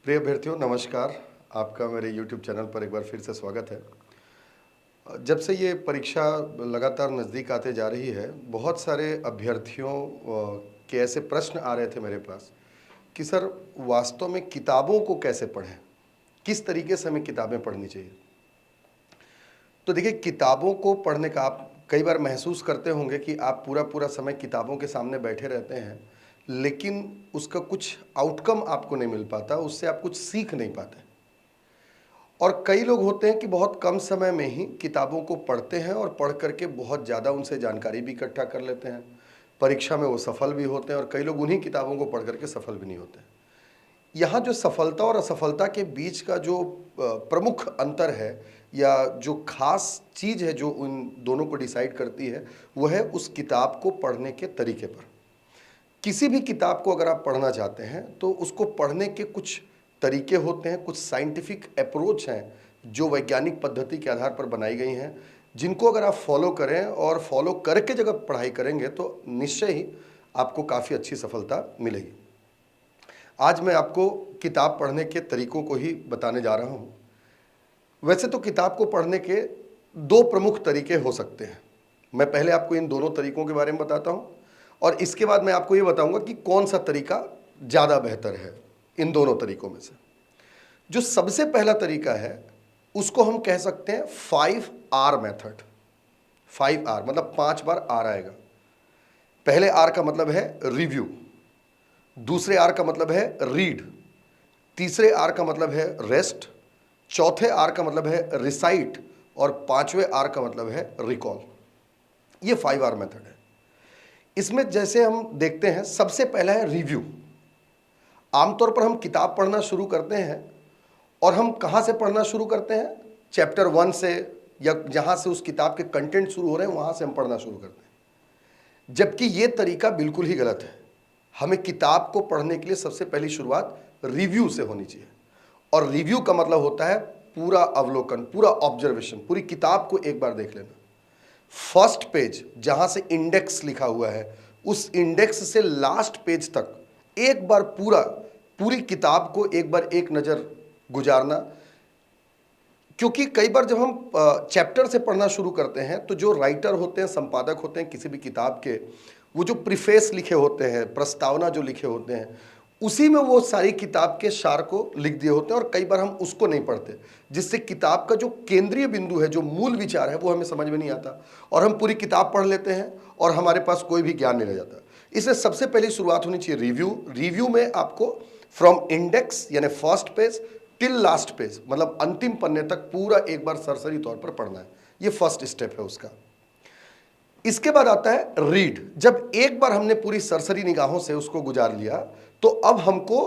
प्रिय अभ्यर्थियों नमस्कार। आपका मेरे YouTube चैनल पर एक बार फिर से स्वागत है। जब से ये परीक्षा लगातार नज़दीक आते जा रही है, बहुत सारे अभ्यर्थियों के ऐसे प्रश्न आ रहे थे मेरे पास कि सर वास्तव में किताबों को कैसे पढ़ें? किस तरीके से हमें किताबें पढ़नी चाहिए? तो देखिए किताबों को पढ़ने का आप कई बार महसूस करते होंगे कि आप पूरा-पूरा समय किताबों के सामने बैठे रहते हैं, लेकिन उसका कुछ आउटकम आपको नहीं मिल पाता, उससे आप कुछ सीख नहीं पाते। और कई लोग होते हैं कि बहुत कम समय में ही किताबों को पढ़ते हैं और पढ़ करके बहुत ज़्यादा उनसे जानकारी भी इकट्ठा कर लेते हैं। परीक्षा में वो सफल भी होते हैं और कई लोग उन्हीं किताबों को पढ़ करके सफल भी नहीं होते। यहाँ जो सफलता और असफलता के बीच का जो प्रमुख अंतर है या जो खास चीज़ है जो उन दोनों को डिसाइड करती है, वो है उस किताब को पढ़ने के तरीके पर। किसी भी किताब को अगर आप पढ़ना चाहते हैं तो उसको पढ़ने के कुछ तरीके होते हैं, कुछ साइंटिफिक अप्रोच हैं जो वैज्ञानिक पद्धति के आधार पर बनाई गई हैं, जिनको अगर आप फॉलो करें और फॉलो करके जब आप पढ़ाई करेंगे तो निश्चय ही आपको काफ़ी अच्छी सफलता मिलेगी। आज मैं आपको किताब पढ़ने के तरीकों को ही बताने जा रहा हूँ। वैसे तो किताब को पढ़ने के दो प्रमुख तरीके हो सकते हैं। मैं पहले आपको इन दोनों तरीकों के बारे में बताता हूँ और इसके बाद मैं आपको ये बताऊंगा कि कौन सा तरीका ज़्यादा बेहतर है इन दोनों तरीकों में से। जो सबसे पहला तरीका है उसको हम कह सकते हैं 5R मेथड। 5R मतलब 5 बार आर आएगा। पहले आर का मतलब है रिव्यू, दूसरे आर का मतलब है रीड, तीसरे आर का मतलब है रेस्ट, चौथे आर का मतलब है रिसाइट और पांचवें आर का मतलब है रिकॉल। ये 5R मेथड है। इसमें जैसे हम देखते हैं, सबसे पहला है रिव्यू। आमतौर पर हम किताब पढ़ना शुरू करते हैं और हम कहाँ से पढ़ना शुरू करते हैं? चैप्टर 1 से, या जहाँ से उस किताब के कंटेंट शुरू हो रहे हैं वहाँ से हम पढ़ना शुरू करते हैं, जबकि ये तरीका बिल्कुल ही गलत है। हमें किताब को पढ़ने के लिए सबसे पहली शुरुआत रिव्यू से होनी चाहिए। और रिव्यू का मतलब होता है पूरा अवलोकन, पूरा ऑब्जर्वेशन, पूरी किताब को एक बार देख लेना। फर्स्ट पेज जहां से इंडेक्स लिखा हुआ है, उस इंडेक्स से लास्ट पेज तक एक बार पूरी किताब को एक बार एक नज़र गुजारना। क्योंकि कई बार जब हम चैप्टर से पढ़ना शुरू करते हैं तो जो राइटर होते हैं, संपादक होते हैं किसी भी किताब के, वो जो प्रीफेस लिखे होते हैं, प्रस्तावना जो लिखे होते हैं, उसी में वो सारी किताब के सार को लिख दिए होते हैं और कई बार हम उसको नहीं पढ़ते, जिससे किताब का जो केंद्रीय बिंदु है, जो मूल विचार है, वो हमें समझ में नहीं आता और हम पूरी किताब पढ़ लेते हैं और हमारे पास कोई भी ज्ञान नहीं रह जाता। इसलिए सबसे पहली शुरुआत होनी चाहिए रिव्यू। रिव्यू में आपको फ्रॉम इंडेक्स यानी first page till last page, मतलब अंतिम पन्ने तक पूरा एक बार सरसरी तौर पर पढ़ना है। ये फर्स्ट स्टेप है उसका। इसके बाद आता है रीड। जब एक बार हमने पूरी सरसरी निगाहों से उसको गुजार लिया तो अब हमको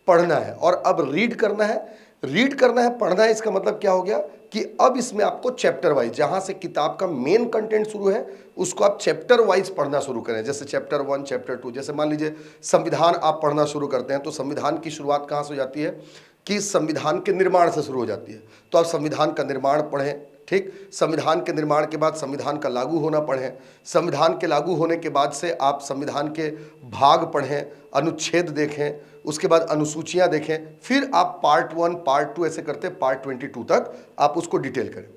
पढ़ना है और अब रीड करना है। रीड करना है, पढ़ना है, इसका मतलब क्या हो गया कि अब इसमें आपको चैप्टर वाइज, जहां से किताब का मेन कंटेंट शुरू है उसको आप चैप्टर वाइज पढ़ना शुरू करें। जैसे चैप्टर 1, चैप्टर 2, जैसे मान लीजिए संविधान आप पढ़ना शुरू करते हैं तो संविधान की शुरुआत कहां से हो जाती है कि संविधान के निर्माण से शुरू हो जाती है। तो आप संविधान का निर्माण पढ़ें, ठीक। संविधान के निर्माण के बाद संविधान का लागू होना पढ़ें। संविधान के लागू होने के बाद से आप संविधान के भाग पढ़ें, अनुच्छेद देखें, उसके बाद अनुसूचियां देखें, फिर आप पार्ट 1, पार्ट 2 ऐसे करते पार्ट 22 तक आप उसको डिटेल करें।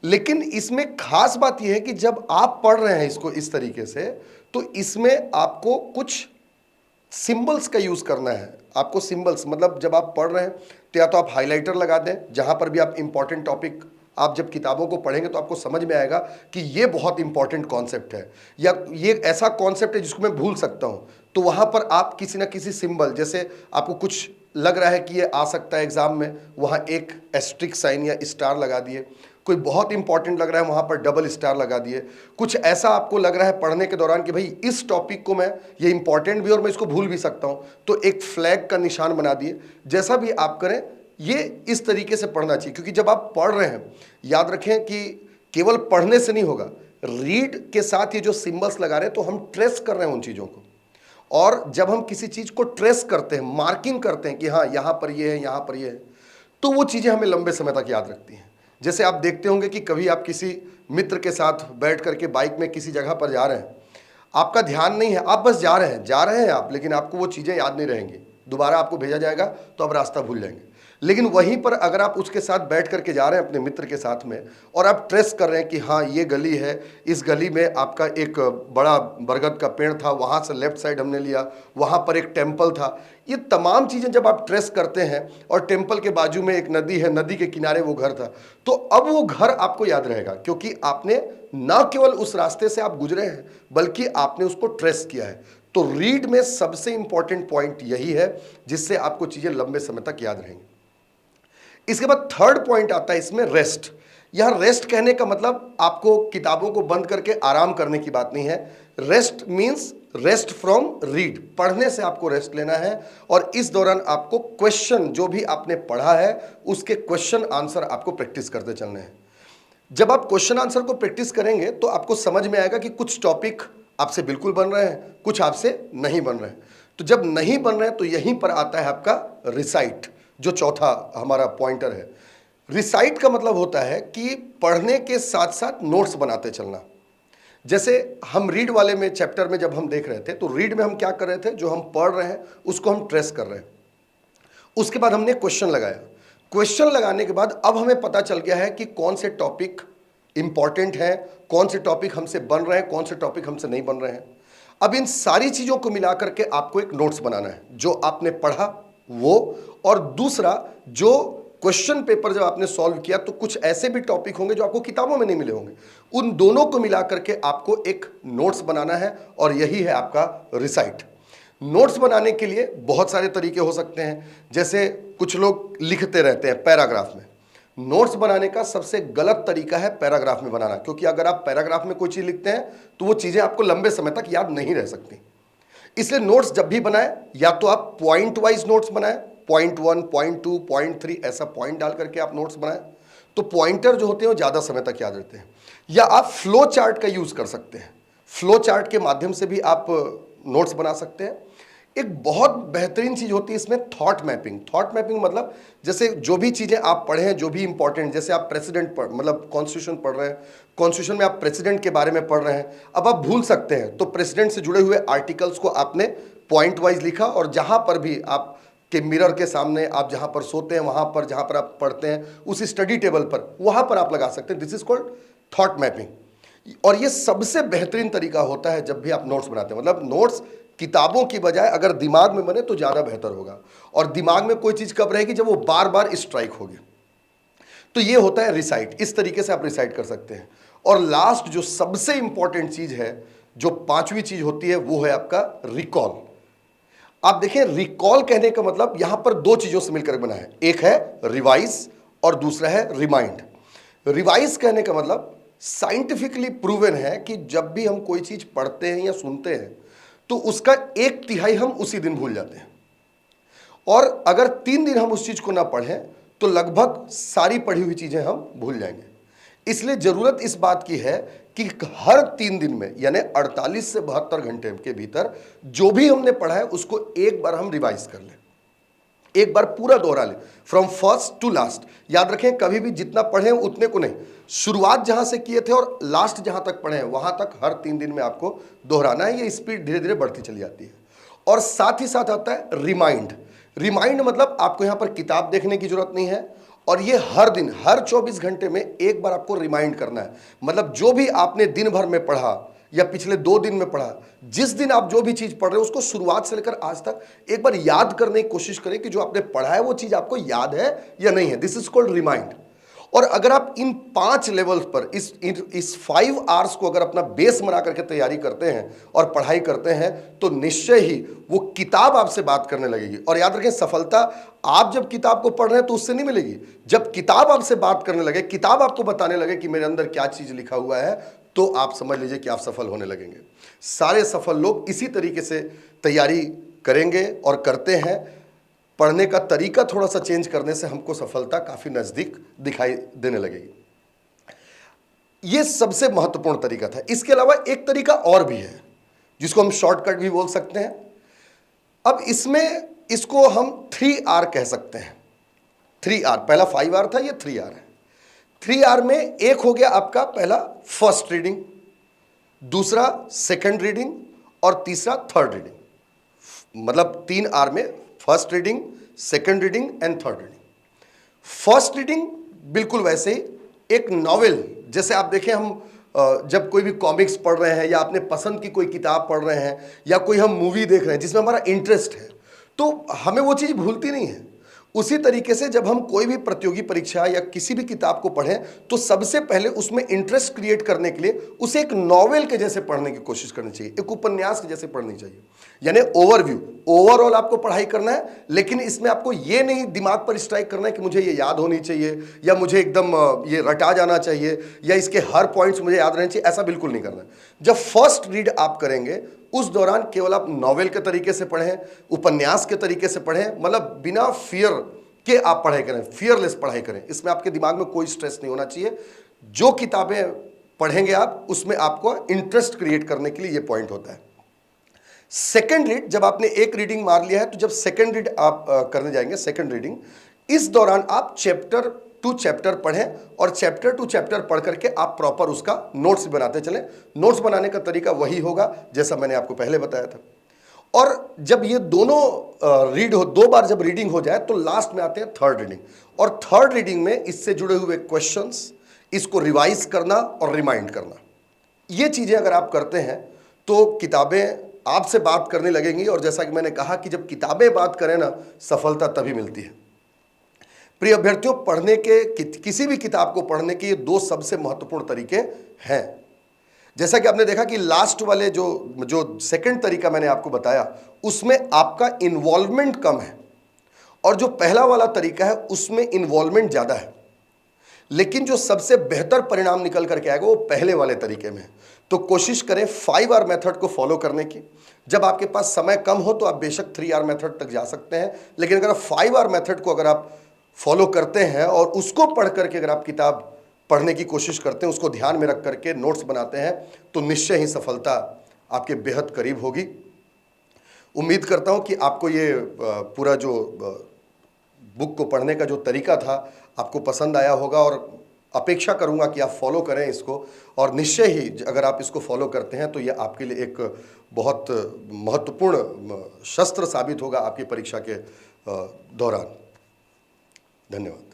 लेकिन इसमें खास बात यह है कि जब आप पढ़ रहे हैं इसको इस तरीके से, तो इसमें आपको कुछ सिंबल्स का यूज करना है। आपको सिंबल्स मतलब जब आप पढ़ रहे हैं तो या तो आप हाइलाइटर लगा दें, जहां पर भी आप इंपॉर्टेंट टॉपिक, आप जब किताबों को पढ़ेंगे तो आपको समझ में आएगा कि ये बहुत इंपॉर्टेंट कॉन्सेप्ट है या ये ऐसा कॉन्सेप्ट है जिसको मैं भूल सकता हूं, तो वहां पर आप किसी ना किसी सिंबल, जैसे आपको कुछ लग रहा है कि ये आ सकता है एग्जाम में, वहां एक एस्ट्रिक साइन या स्टार लगा दिए। कोई बहुत इंपॉर्टेंट लग रहा है वहां पर डबल स्टार लगा दिए। कुछ ऐसा आपको लग रहा है पढ़ने के दौरान कि भाई इस टॉपिक को मैं, ये इंपॉर्टेंट भी और मैं इसको भूल भी सकता हूं, तो एक फ्लैग का निशान बना दिए। जैसा भी आप करें, ये इस तरीके से पढ़ना चाहिए। क्योंकि जब आप पढ़ रहे हैं, याद रखें कि केवल पढ़ने से नहीं होगा, रीड के साथ ये जो सिंबल्स लगा रहे हैं तो हम ट्रेस कर रहे हैं उन चीजों को। और जब हम किसी चीज को ट्रेस करते हैं, मार्किंग करते हैं कि हाँ यहां पर ये है, यहां पर ये है, तो वो चीजें हमें लंबे समय तक याद रखती हैं। जैसे आप देखते होंगे कि कभी आप किसी मित्र के साथ बैठ करके बाइक में किसी जगह पर जा रहे हैं, आपका ध्यान नहीं है, आप बस जा रहे हैं आप, लेकिन आपको वो चीज़ें याद नहीं रहेंगी दोबारा आपको भेजा जाएगा तो आप रास्ता भूल जाएंगे। लेकिन वहीं पर अगर आप उसके साथ बैठ करके जा रहे हैं अपने मित्र के साथ में, और आप ट्रेस कर रहे हैं कि हाँ ये गली है, इस गली में आपका एक बड़ा बरगद का पेड़ था, वहाँ से लेफ्ट साइड हमने लिया, वहाँ पर एक टेम्पल था, ये तमाम चीज़ें जब आप ट्रेस करते हैं, और टेम्पल के बाजू में एक नदी है, नदी के किनारे वो घर था, तो अब वो घर आपको याद रहेगा, क्योंकि आपने ना केवल उस रास्ते से आप गुजरे हैं बल्कि आपने उसको ट्रेस किया है। तो रीड में सबसे इंपॉर्टेंट पॉइंट यही है जिससे आपको चीज़ें लंबे समय तक याद रहेंगी। इसके बाद थर्ड पॉइंट आता है इसमें, रेस्ट। यहां रेस्ट कहने का मतलब आपको किताबों को बंद करके आराम करने की बात नहीं है। Rest means rest from read, पढ़ने से आपको रेस्ट लेना है, और इस दौरान आपको क्वेश्चन जो भी आपने पढ़ा है उसके क्वेश्चन आंसर आपको प्रैक्टिस करते चलने हैं। जब आप क्वेश्चन आंसर को प्रैक्टिस करेंगे तो आपको समझ में आएगा कि कुछ टॉपिक आपसे बिल्कुल बन रहे हैं, कुछ आपसे नहीं बन रहे हैं। तो जब नहीं बन रहे हैं तो यहीं पर आता है आपका रिसाइट, जो चौथा हमारा पॉइंटर है। रिसाइट का मतलब होता है कि पढ़ने के साथ साथ नोट्स बनाते चलना। जैसे हम रीड वाले में चैप्टर में जब हम देख रहे थे, तो रीड में हम क्या कर रहे थे, जो हम पढ़ रहे हैं उसको हम ट्रेस कर रहे हैं। उसके बाद हमने क्वेश्चन लगाया, क्वेश्चन लगाने के बाद अब हमें पता चल गया है कि कौन से टॉपिक इंपॉर्टेंट हैं, कौन से टॉपिक हमसे बन रहे हैं, कौन से टॉपिक हमसे नहीं बन रहे हैं। अब इन सारी चीज़ों को मिला करके आपको एक नोट्स बनाना है, जो आपने पढ़ा वो, और दूसरा जो क्वेश्चन पेपर जब आपने सॉल्व किया तो कुछ ऐसे भी टॉपिक होंगे जो आपको किताबों में नहीं मिले होंगे, उन दोनों को मिला करके आपको एक नोट्स बनाना है, और यही है आपका रिसाइट। नोट्स बनाने के लिए बहुत सारे तरीके हो सकते हैं, जैसे कुछ लोग लिखते रहते हैं पैराग्राफ में। नोट्स बनाने का सबसे गलत तरीका है पैराग्राफ में बनाना, क्योंकि अगर आप पैराग्राफ में कोई चीज़ लिखते हैं तो वो चीज़ें आपको लंबे समय तक याद नहीं रह सकती। इसलिए नोट्स जब भी बनाएं, या तो आप पॉइंट वाइज नोट्स बनाएं, पॉइंट 1, पॉइंट 2, पॉइंट 3, ऐसा पॉइंट डाल करके आप नोट्स बनाएं, तो पॉइंटर जो होते हैं वो ज़्यादा समय तक याद रहते हैं। या आप फ्लो चार्ट का यूज़ कर सकते हैं, फ्लो चार्ट के माध्यम से भी आप नोट्स बना सकते हैं। एक बहुत बेहतरीन चीज़ होती है इसमें थॉट मैपिंग। थॉट मैपिंग मतलब जैसे जो भी चीज़ें आप पढ़े हैं, जो भी इंपॉर्टेंट, जैसे आप प्रेसिडेंट मतलब कॉन्स्टिट्यूशन पढ़ रहे हैं, कॉन्स्टिट्यूशन में आप प्रेसिडेंट के बारे में पढ़ रहे हैं, अब आप भूल सकते हैं, तो प्रेसिडेंट से जुड़े हुए आर्टिकल्स को आपने पॉइंट वाइज लिखा, और जहाँ पर भी आप के मिरर के सामने, आप जहाँ पर सोते हैं वहाँ पर, जहाँ पर आप पढ़ते हैं उस स्टडी टेबल पर, वहाँ पर आप लगा सकते हैं। This is called thought mapping. और ये सबसे बेहतरीन तरीका होता है जब भी आप नोट्स बनाते हैं, मतलब नोट्स किताबों की बजाय अगर दिमाग में बने तो ज़्यादा बेहतर होगा। और दिमाग में कोई चीज़ कब रहेगी, जब वो बार बार स्ट्राइक होगी। तो ये होता है रिसाइट, इस तरीके से आप रिसाइट कर सकते हैं। और लास्ट जो सबसे इंपॉर्टेंट चीज़ है, जो पांचवी चीज़ होती है, वो है आपका रिकॉल। आप देखें, रिकॉल कहने का मतलब यहां पर दो चीज़ों से मिलकर बना है, एक है रिवाइज और दूसरा है रिमाइंड। रिवाइज कहने का मतलब साइंटिफिकली प्रूवन है कि जब भी हम कोई चीज़ पढ़ते हैं या सुनते हैं तो उसका 1/3 हम उसी दिन भूल जाते हैं, और अगर 3 दिन हम उस चीज़ को ना पढ़ें तो लगभग सारी पढ़ी हुई चीज़ें हम भूल जाएंगे। इसलिए ज़रूरत इस बात की है कि हर 3 दिन में, यानी 48 से 72 घंटे के भीतर जो भी हमने पढ़ा है उसको एक बार हम रिवाइज कर लें, एक बार पूरा दोहरा लें, फ्रॉम फर्स्ट टू लास्ट। याद रखें, कभी भी जितना पढ़े उतने को नहीं, शुरुआत जहां से किए थे और लास्ट जहां तक पढ़े हैं वहां तक हर 3 दिन में आपको दोहराना है। ये स्पीड धीरे धीरे बढ़ती चली जाती है। और साथ ही साथ आता है रिमाइंड। रिमाइंड मतलब आपको यहां पर किताब देखने की जरूरत नहीं है, और ये हर दिन, हर 24 घंटे में एक बार आपको रिमाइंड करना है। मतलब जो भी आपने दिन भर में पढ़ा या पिछले 2 दिन में पढ़ा, जिस दिन आप जो भी चीज़ पढ़ रहे हो उसको शुरुआत से लेकर आज तक एक बार याद करने की कोशिश करें कि जो आपने पढ़ा है वो चीज़ आपको याद है या नहीं है। This is called remind. और अगर आप इन 5 लेवल्स पर इस 5 आवर्स को अगर अपना बेस बना करके तैयारी करते हैं और पढ़ाई करते हैं तो निश्चय ही वो किताब आपसे बात करने लगेगी। और याद रखें, सफलता आप जब किताब को पढ़ रहे हैं तो उससे नहीं मिलेगी, जब किताब आपसे बात करने लगे, किताब आपको बताने लगे कि मेरे अंदर क्या चीज़ लिखा हुआ है, तो आप समझ लीजिए कि आप सफल होने लगेंगे। सारे सफल लोग इसी तरीके से तैयारी करेंगे और करते हैं। पढ़ने का तरीका थोड़ा सा चेंज करने से हमको सफलता काफ़ी नज़दीक दिखाई देने लगेगी। ये सबसे महत्वपूर्ण तरीका था। इसके अलावा एक तरीका और भी है जिसको हम शॉर्टकट भी बोल सकते हैं। अब इसमें इसको हम 3R कह सकते हैं। 3R, पहला 5R था, ये 3R है। 3R में एक हो गया आपका पहला फर्स्ट रीडिंग, दूसरा सेकंड रीडिंग और तीसरा थर्ड रीडिंग। मतलब 3R में first reading, second reading and third reading. First reading बिल्कुल वैसे ही एक नॉवेल, जैसे आप देखें हम जब कोई भी कॉमिक्स पढ़ रहे हैं या अपने पसंद की कोई किताब पढ़ रहे हैं या कोई हम मूवी देख रहे हैं जिसमें हमारा इंटरेस्ट है, तो हमें वो चीज़ भूलती नहीं है। उसी तरीके से जब हम कोई भी प्रतियोगी परीक्षा या किसी भी किताब को पढ़ें तो सबसे पहले उसमें इंटरेस्ट क्रिएट करने के लिए उसे एक नॉवेल के जैसे पढ़ने की कोशिश करनी चाहिए, एक उपन्यास के जैसे पढ़नी चाहिए। यानी ओवरव्यू, ओवरऑल आपको पढ़ाई करना है, लेकिन इसमें आपको ये नहीं दिमाग पर स्ट्राइक करना है कि मुझे ये याद होनी चाहिए या मुझे एकदम ये रटा जाना चाहिए या इसके हर पॉइंट्स मुझे याद रहने चाहिए, ऐसा बिल्कुल नहीं करना है। जब फर्स्ट रीड आप करेंगे उस दौरान केवल आप नॉवेल के तरीके से पढ़ें, उपन्यास के तरीके से पढ़ें, मतलब बिना फियर के आप पढ़ाई करें, फियरलेस पढ़ाई करें। इसमें आपके दिमाग में कोई स्ट्रेस नहीं होना चाहिए। जो किताबें पढ़ेंगे आप उसमें आपको इंटरेस्ट क्रिएट करने के लिए ये पॉइंट होता है। सेकंड रीड, जब आपने एक रीडिंग मार लिया है तो जब सेकंड रीड आप करने जाएंगे, सेकंड रीडिंग, इस दौरान आप चैप्टर टू चैप्टर पढ़ें और चैप्टर टू चैप्टर पढ़ करके आप प्रॉपर उसका नोट्स बनाते चलें। नोट्स बनाने का तरीका वही होगा जैसा मैंने आपको पहले बताया था। और जब ये दोनों रीड हो, दो बार जब रीडिंग हो जाए तो लास्ट में आते हैं थर्ड रीडिंग। और थर्ड रीडिंग में इससे जुड़े हुए क्वेश्चंस, इसको रिवाइज करना और रिमाइंड करना, ये चीज़ें अगर आप करते हैं तो किताबें आपसे बात करने लगेंगी। और जैसा कि मैंने कहा कि जब किताबें बात करें ना, सफलता तभी मिलती है। प्रिय अभ्यर्थियों, पढ़ने के किसी भी किताब को पढ़ने के ये दो सबसे महत्वपूर्ण तरीके हैं। जैसा कि आपने देखा कि लास्ट वाले जो सेकंड तरीका मैंने आपको बताया उसमें आपका इन्वॉल्वमेंट कम है और जो पहला वाला तरीका है उसमें इन्वॉल्वमेंट ज़्यादा है। लेकिन जो सबसे बेहतर परिणाम निकल करके आएगा वो पहले वाले तरीके में है। तो कोशिश करें 5R मेथड को फॉलो करने की। जब आपके पास समय कम हो तो आप बेशक 3R मेथड तक जा सकते हैं, लेकिन अगर 5R मेथड को अगर आप फॉलो करते हैं और उसको पढ़ करके अगर आप किताब पढ़ने की कोशिश करते हैं, उसको ध्यान में रख करके नोट्स बनाते हैं, तो निश्चय ही सफलता आपके बेहद करीब होगी। उम्मीद करता हूं कि आपको ये पूरा जो बुक को पढ़ने का जो तरीका था आपको पसंद आया होगा और अपेक्षा करूंगा कि आप फॉलो करें इसको। और निश्चय ही अगर आप इसको फॉलो करते हैं तो ये आपके लिए एक बहुत महत्वपूर्ण शस्त्र साबित होगा आपकी परीक्षा के दौरान। धन्यवाद।